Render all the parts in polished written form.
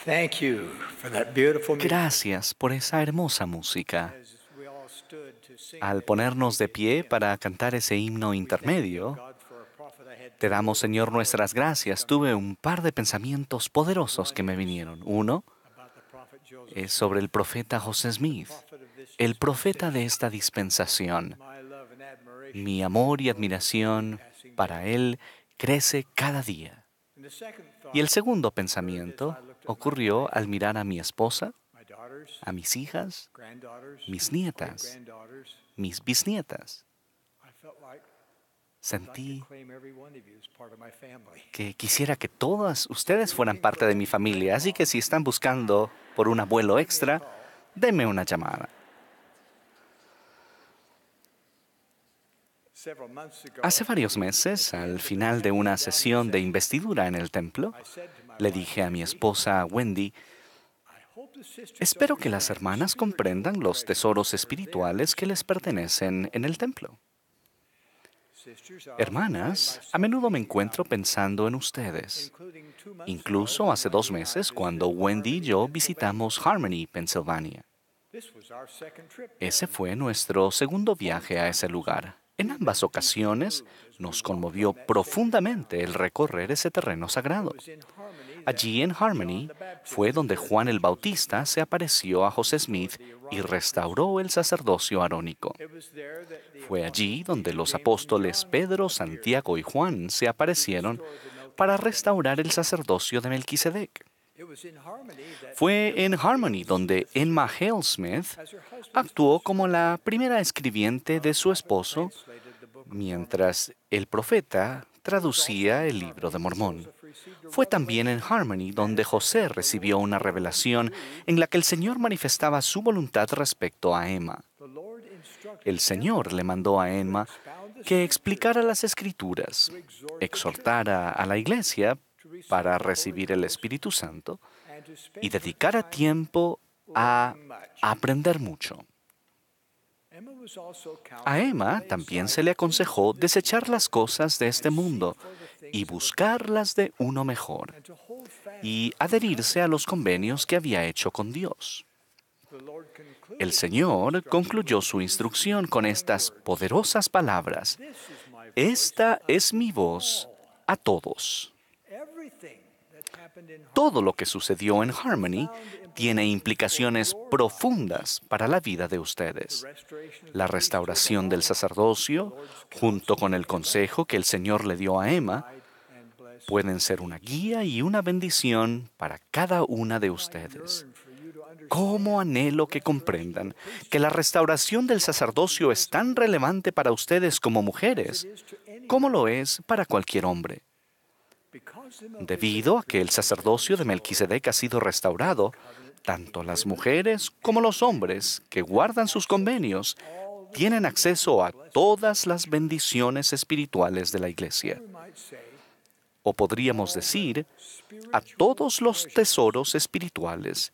Thank you for that beautiful music. Gracias por esa hermosa música. As we all stood to sing Al that ponernos de pie hymn, para cantar ese himno we thank you, intermedio, God, for a prophet I had te two damos, Señor, overpowering nuestras gracias. Tuve un par de pensamientos poderosos que me vinieron. Uno about the prophet Joseph es Smith, sobre el profeta José Smith, prophet of this el profeta de dispensation. esta dispensación. My love and admiration Mi for amor y him grows with admiración every passing para day. él crece cada día. And the second Y el thought segundo occurred as pensamiento I looked at my ocurrió wife, al mirar a mi esposa, my daughters, a mis hijas, granddaughters, mis great nietas, granddaughters. mis bisnietas. I felt like I'd like Sentí to claim every one of you as part of my family. que quisiera que todas ustedes fueran parte de mi familia, así que si están buscando por un abuelo extra, denme una llamada. Several months ago, Hace varios meses, al final de una sesión de investidura en el templo, I said to my le wife, dije a mi Wendy, esposa Wendy, I hope the sisters espero que las understand the hermanas spiritual comprendan los treasures tesoros that are espirituales que les pertenecen en el templo. theirs. Sisters, I often find Hermanas, myself a menudo me thinking encuentro about pensando en ustedes. including 2 months ago Incluso hace when 2 Wendy and I meses, cuando visited Wendy y Harmony, yo Pennsylvania. visitamos Harmony, Pensilvania. This was our second trip Ese there. fue nuestro segundo viaje a ese lugar. En ambas ocasiones nos conmovió profundamente el recorrer ese terreno sagrado. It was in Harmony that Allí en Harmony John the Baptist fue donde appeared Juan to el Joseph Bautista se apareció a José Smith y restauró el sacerdocio arónico. It was there that the Fue allí apostles donde Peter, los James, and apóstoles John Pedro, appeared Santiago y Juan se to aparecieron restore the Melchizedek. para restaurar el sacerdocio de Melquisedec. It was in Harmony that Fue en Emma Harmony Hale donde Smith Emma served Hale Smith as her husband's actuó como ghostwriter. la primera escribiente de su esposo Translated the Book of mientras el profeta traducía el libro de Mormón. Fue también en Harmony donde José recibió una revelación en la que el Señor manifestaba su voluntad respecto a Emma. The Lord instructed El Señor le mandó a Emma que explicara las Escrituras, exhortara a la iglesia para recibir el Espíritu Santo and to spend y her dedicara time tiempo a learning much. aprender mucho. Emma was also counseled A Emma to lay también aside se le the things aconsejó of this desechar world las cosas de este and seek mundo for the y things of the buscar las de uno mejor, and to hold fast y to the adherirse a los covenants. convenios que había hecho con Dios. The Lord concluded El his Señor instruction concluyó with su these instrucción con following estas words. poderosas palabras. This is my voice Esta unto es mi voz all. a todos. Everything that happened in Todo lo Harmony que sucedió en Harmony tiene implicaciones profundas para la vida de ustedes. La restauración del sacerdocio, junto con el consejo que el Señor le dio a Emma, pueden ser una guía y una bendición para cada una de ustedes. ¿Cómo anhelo que comprendan que la restauración del sacerdocio es tan relevante para ustedes como mujeres, como lo es para cualquier hombre? Debido a que el sacerdocio de Melquisedec ha sido restaurado, tanto las mujeres como los hombres que guardan sus convenios tienen acceso a todas las bendiciones espirituales de la iglesia. O podríamos decir, a todos los tesoros espirituales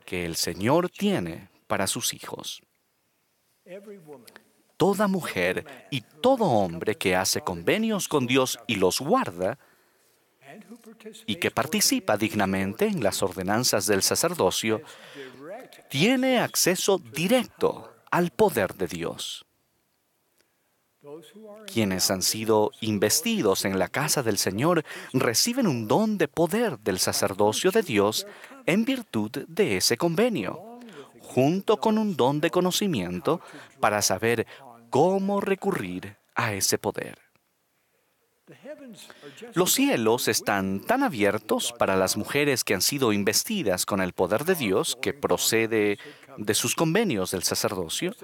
que el Señor tiene para sus hijos. Toda mujer y todo hombre que hace convenios con Dios y los guarda, y que participa dignamente en las ordenanzas del sacerdocio, tiene acceso directo al poder de Dios. Quienes han sido investidos en la casa del Señor reciben un don de poder del sacerdocio de Dios en virtud de ese convenio, junto con un don de conocimiento para saber cómo recurrir a ese poder. Los cielos están tan abiertos para las mujeres que han sido investidas con el poder de Dios que procede de sus convenios del sacerdocio,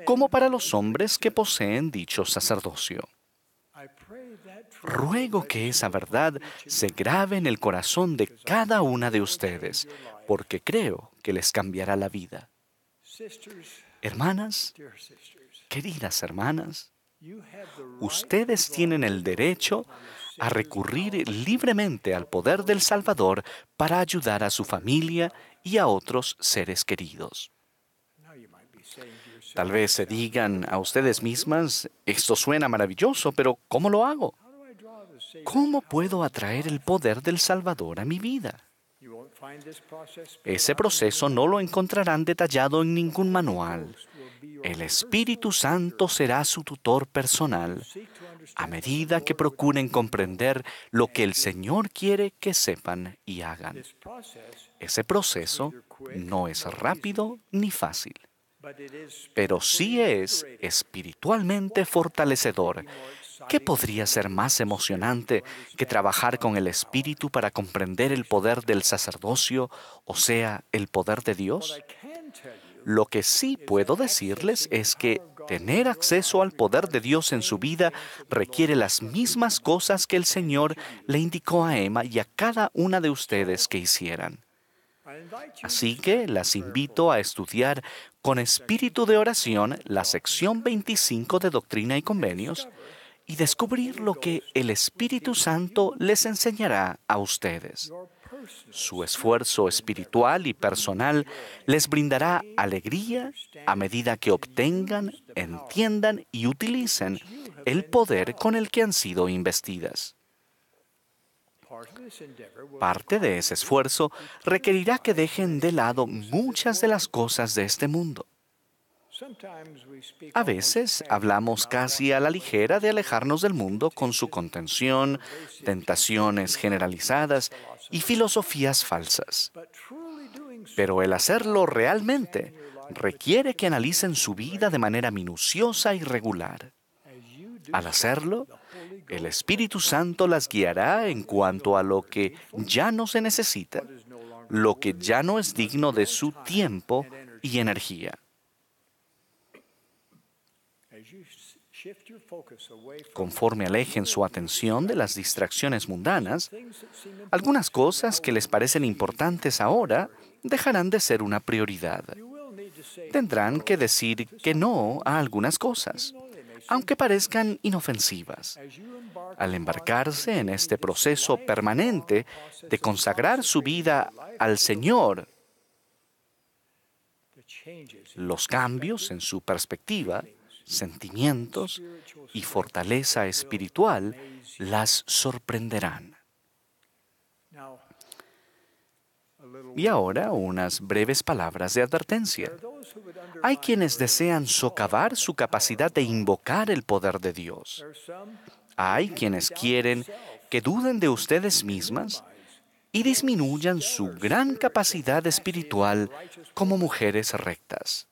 como para los hombres que poseen dicho sacerdocio. Ruego que esa verdad se grabe en el corazón de cada una de ustedes, porque creo que les cambiará la vida. Hermanas, queridas hermanas, ustedes tienen el derecho a recurrir libremente al poder del Salvador para ayudar a su familia y a otros seres queridos. Tal vez se digan a ustedes mismas, esto suena maravilloso, pero ¿cómo lo hago? ¿Cómo puedo atraer el poder del Salvador a mi vida? You won't find this process spelled Ese out in proceso any no lo manual. encontrarán detallado en ningún manual. Ghost will be your El personal Espíritu Santo tutor. será su tutor personal Seek to a understand what the medida que Lord would procuren have you know. comprender lo que el Señor quiere que sepan y hagan. This process, Ese proceso no es rápido ni fácil, but it is pero sí spiritually es invigorating. espiritualmente fortalecedor. ¿Qué podría ser más emocionante que trabajar con el Espíritu para comprender el poder del sacerdocio, o sea, el poder de What Dios? I can tell you Lo que sí puedo decirles es que tener acceso al poder de Dios en su vida requiere las mismas cosas que el Señor le indicó a Emma y a cada una de ustedes que hicieran. I invite you Así to que study las prayerfully. invito a estudiar con espíritu de oración la sección 25 de Doctrina y Convenios y descubrir lo que el Espíritu Santo les enseñará a ustedes. Your personal Su esfuerzo espiritual y personal les brindará alegría a medida que obtengan, entiendan y utilicen el poder con el que han sido investidas. part of this endeavor will Parte de ese esfuerzo requerirá que dejen de lado muchas de las cosas de este mundo. sometimes we speak A almost veces casually hablamos about casi a la ligera de alejarnos del mundo con su contención, tentaciones generalizadas y filosofías falsas. but truly doing so Pero el hacerlo realmente requiere que analicen su vida de manera minuciosa y regular. as you do Al so, hacerlo, the Holy el Ghost Espíritu Santo las guiará en cuanto a lo que ya no se necesita, what is no longer lo que worthy ya no es digno de of su your time tiempo and energy. y energía. As you shift your focus away from Conforme alejen su atención de las distracciones mundanas, things that seem important, algunas cosas que les parecen importantes ahora dejarán de ser una prioridad. you will need to say Tendrán que decir que no a algunas cosas, aunque parezcan inofensivas. as you embark Al embarcarse en este proceso permanente de consagrar su vida al Señor, the changes in los cambios en su perspectiva, sentimientos y fortaleza espiritual las sorprenderán. now a little Y ahora unas breves palabras de advertencia. there are those who would Hay undermine quienes desean socavar su capacidad de invocar el poder de Dios. there are some Hay quienes quieren que duden de ustedes mismas y disminuyan su gran capacidad espiritual como mujeres rectas.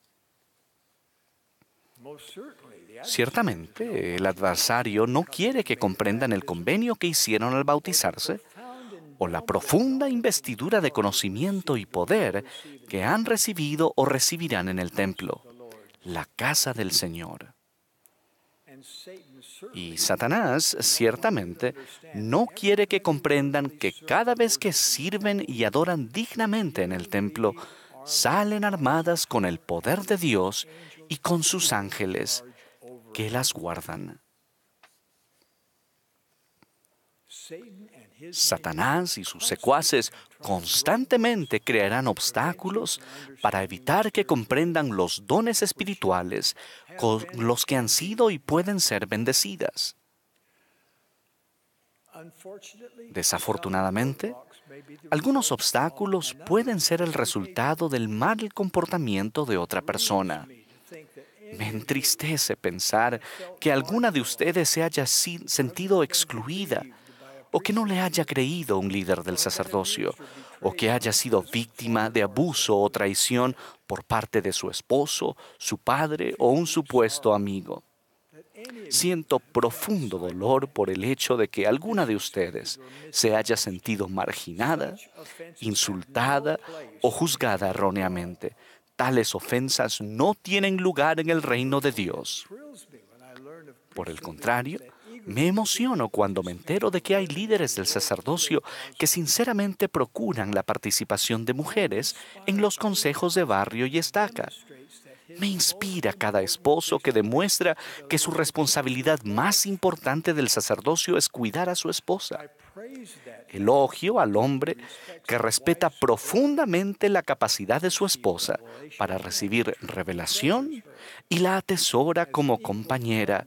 most certainly the Ciertamente, el adversario no quiere que comprendan el convenio que hicieron al bautizarse o la profunda investidura de conocimiento y poder que han recibido o recibirán en el templo, la casa del Señor. and Satan certainly Y Satanás ciertamente no quiere que comprendan que cada vez que sirven y adoran dignamente en el templo, salen armadas con el poder de Dios y con sus ángeles que las guardan. Satan and his Satanás y sus secuaces constantemente crearán obstáculos para evitar que comprendan los dones espirituales con los que han sido y pueden ser bendecidas. unfortunately Desafortunadamente, algunos obstáculos pueden ser el resultado del mal comportamiento de otra persona. Me entristece pensar que alguna de ustedes se haya sentido excluida o que no le haya creído un líder del sacerdocio o que haya sido víctima de abuso o traición por parte de su esposo, su padre o un supuesto amigo. Siento profundo dolor por el hecho de que alguna de ustedes se haya sentido marginada, insultada o juzgada erróneamente. Tales ofensas no tienen lugar en el reino de Dios. Por el contrario, me emociono cuando me entero de que hay líderes del sacerdocio que sinceramente procuran la participación de mujeres en los consejos de barrio y estaca. Me inspira cada esposo que demuestra que su responsabilidad más importante del sacerdocio es cuidar a su esposa. Elogio al hombre que respeta profundamente la capacidad de su esposa para recibir revelación y la atesora como compañera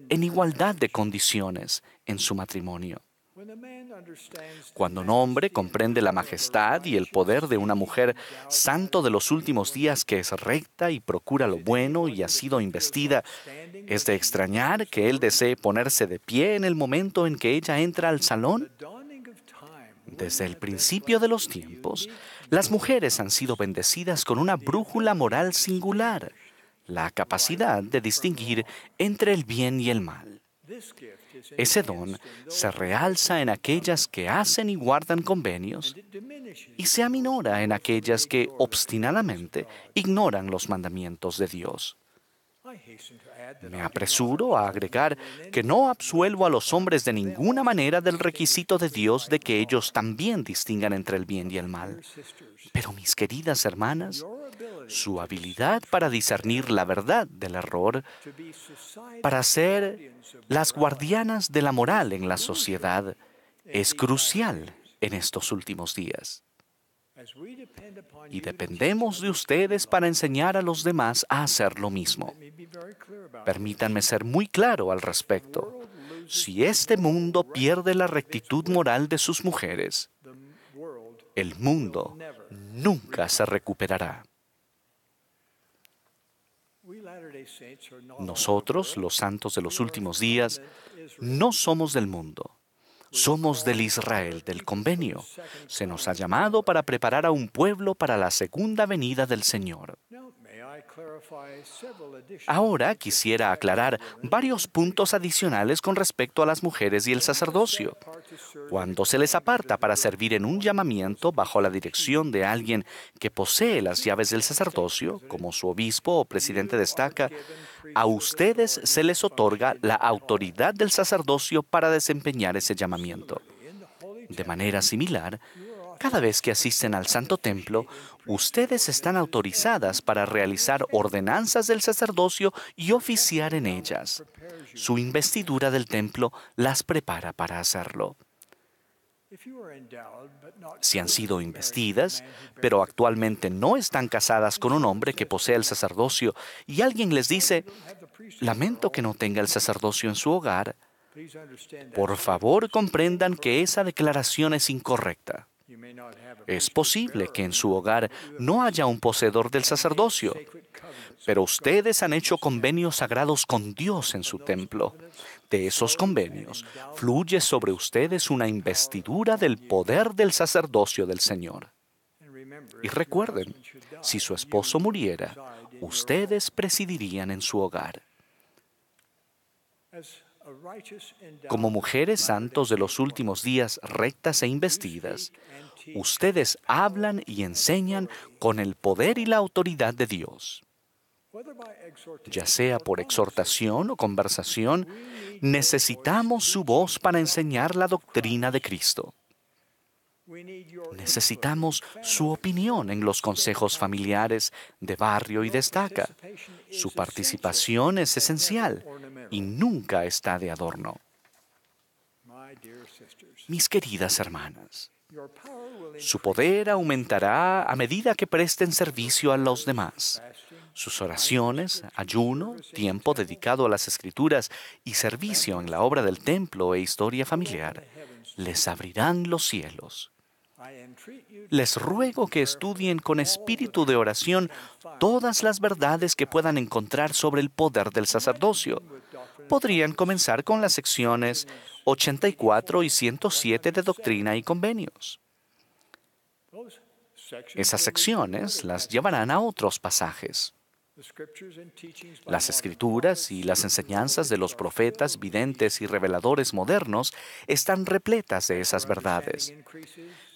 en igualdad de condiciones en su matrimonio. Cuando un hombre comprende la majestad y el poder de una mujer santo de los últimos días que es recta y procura lo bueno y ha sido investida, es de extrañar que él desee ponerse de pie en el momento en que ella entra al salón. Desde el principio de los tiempos, las mujeres han sido bendecidas con una brújula moral singular, la capacidad de distinguir entre el bien y el mal. Ese don se realza en aquellas que hacen y guardan convenios y se aminora en aquellas que obstinadamente ignoran los mandamientos de Dios. Me apresuro a agregar que no absuelvo a los hombres de ninguna manera del requisito de Dios de que ellos también distingan entre el bien y el mal. Pero mis queridas hermanas, su habilidad para discernir la verdad del error, para ser las guardianas de la moral en la sociedad, es crucial en estos últimos días. Y dependemos de ustedes para enseñar a los demás a hacer lo mismo. Permítanme ser muy claro al respecto. Si este mundo pierde la rectitud moral de sus mujeres, el mundo nunca se recuperará. Nosotros, los santos de los últimos días, no somos del mundo. Somos del Israel del convenio. Se nos ha llamado para preparar a un pueblo para la segunda venida del Señor. Ahora quisiera aclarar varios puntos adicionales con respecto a las mujeres y el sacerdocio. Cuando se les aparta para servir en un llamamiento bajo la dirección de alguien que posee las llaves del sacerdocio, como su obispo o presidente destaca, a ustedes se les otorga la autoridad del sacerdocio para desempeñar ese llamamiento. De manera similar, cada vez que asisten al Santo Templo, ustedes están autorizadas para realizar ordenanzas del sacerdocio y oficiar en ellas. Su investidura del templo las prepara para hacerlo. Si han sido investidas, pero actualmente no están casadas con un hombre que posee el sacerdocio y alguien les dice, lamento que no tenga el sacerdocio en su hogar, por favor comprendan que esa declaración es incorrecta. Es posible que en su hogar no haya un poseedor del sacerdocio, pero ustedes han hecho convenios sagrados con Dios en su templo. De esos convenios fluye sobre ustedes una investidura del poder del sacerdocio del Señor. Y recuerden, si su esposo muriera, ustedes presidirían en su hogar. Como mujeres santos de los últimos días rectas e investidas, ustedes hablan y enseñan con el poder y la autoridad de Dios. Ya sea por exhortación o conversación, necesitamos su voz para enseñar la doctrina de Cristo. Necesitamos su opinión en los consejos familiares de barrio y destaca. Su participación es esencial y nunca está de adorno. Mis queridas hermanas, su poder aumentará a medida que presten servicio a los demás. Sus oraciones, ayuno, tiempo dedicado a las Escrituras y servicio en la obra del templo e historia familiar les abrirán los cielos. Les ruego que estudien con espíritu de oración todas las verdades que puedan encontrar sobre el poder del sacerdocio. Podrían comenzar con las secciones 84 y 107 de Doctrina y Convenios. Esas secciones las llevarán a otros pasajes. Las Escrituras y las enseñanzas de los profetas, videntes y reveladores modernos están repletas de esas verdades.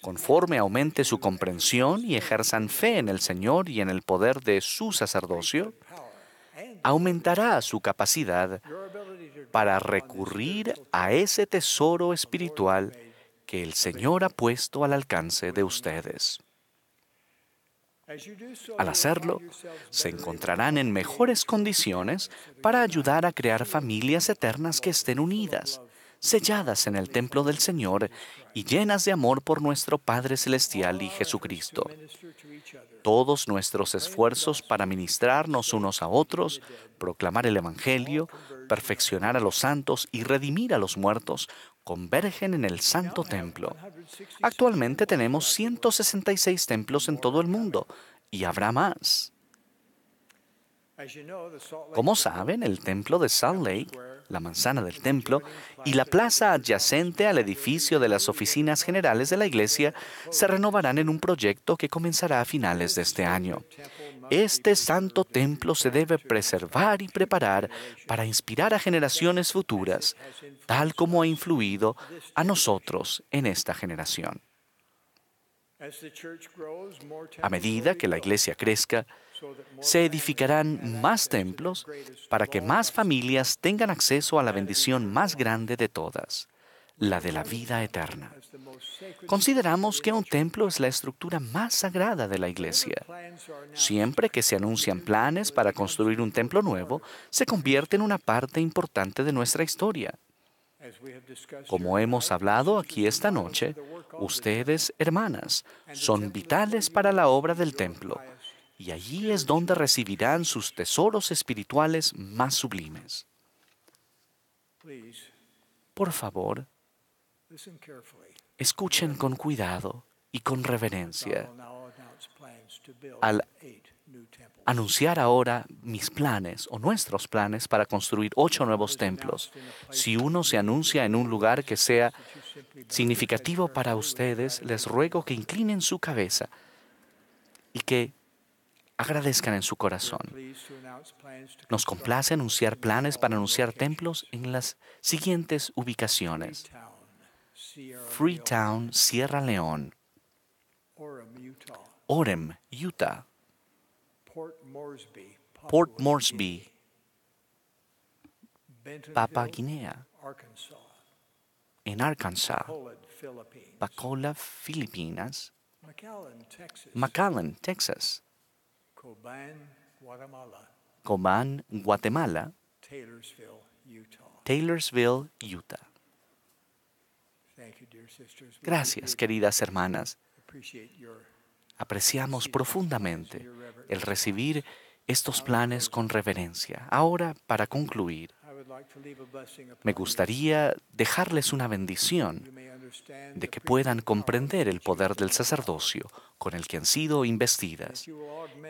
Conforme aumente su comprensión y ejerzan fe en el Señor y en el poder de su sacerdocio, aumentará su capacidad para recurrir a ese tesoro espiritual que el Señor ha puesto al alcance de ustedes. Al hacerlo, se encontrarán en mejores condiciones para ayudar a crear familias eternas que estén unidas, selladas en el templo del Señor y llenas de amor por nuestro Padre Celestial y Jesucristo. Todos nuestros esfuerzos para ministrarnos unos a otros, proclamar el Evangelio, perfeccionar a los santos y redimir a los muertos, convergen en el Santo Templo. Actualmente tenemos 166 templos en todo el mundo y habrá más. Como saben, el templo de Salt Lake, la manzana del templo, y la plaza adyacente al edificio de las oficinas generales de la iglesia se renovarán en un proyecto que comenzará a finales de este año. Este santo templo se debe preservar y preparar para inspirar a generaciones futuras, tal como ha influido a nosotros en esta generación. A medida que la iglesia crezca, se edificarán más templos para que más familias tengan acceso a la bendición más grande de todas, la de la vida eterna. Consideramos que un templo es la estructura más sagrada de la iglesia. Siempre que se anuncian planes para construir un templo nuevo, se convierte en una parte importante de nuestra historia. Como hemos hablado aquí esta noche, ustedes, hermanas, son vitales para la obra del templo, y allí es donde recibirán sus tesoros espirituales más sublimes. Por favor, escuchen con cuidado y con reverencia al anunciar ahora mis planes o nuestros planes para construir 8 nuevos templos. Si uno se anuncia en un lugar que sea significativo para ustedes, les ruego que inclinen su cabeza y que agradezcan en su corazón. Nos complace anunciar planes para anunciar templos en las siguientes ubicaciones: Freetown, Sierra Leone; Orem, Utah; Port Moresby, Papua Guinea; en Arkansas; Bacola, Filipinas; McAllen, Texas; Coban, Guatemala; Taylorsville, Utah. Gracias, queridas hermanas. Apreciamos profundamente el recibir estos planes con reverencia. Ahora, para concluir, me gustaría dejarles una bendición de que puedan comprender el poder del sacerdocio con el que han sido investidas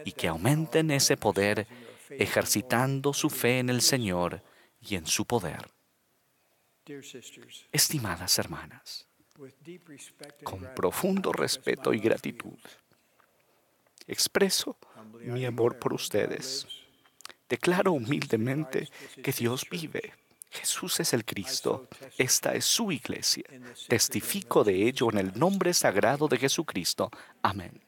y que aumenten ese poder ejercitando su fe en el Señor y en su poder. Estimadas hermanas, con profundo respeto y gratitud, expreso mi amor por ustedes. Declaro humildemente que Dios vive. Jesús es el Cristo. Esta es su iglesia. Testifico de ello en el nombre sagrado de Jesucristo. Amén.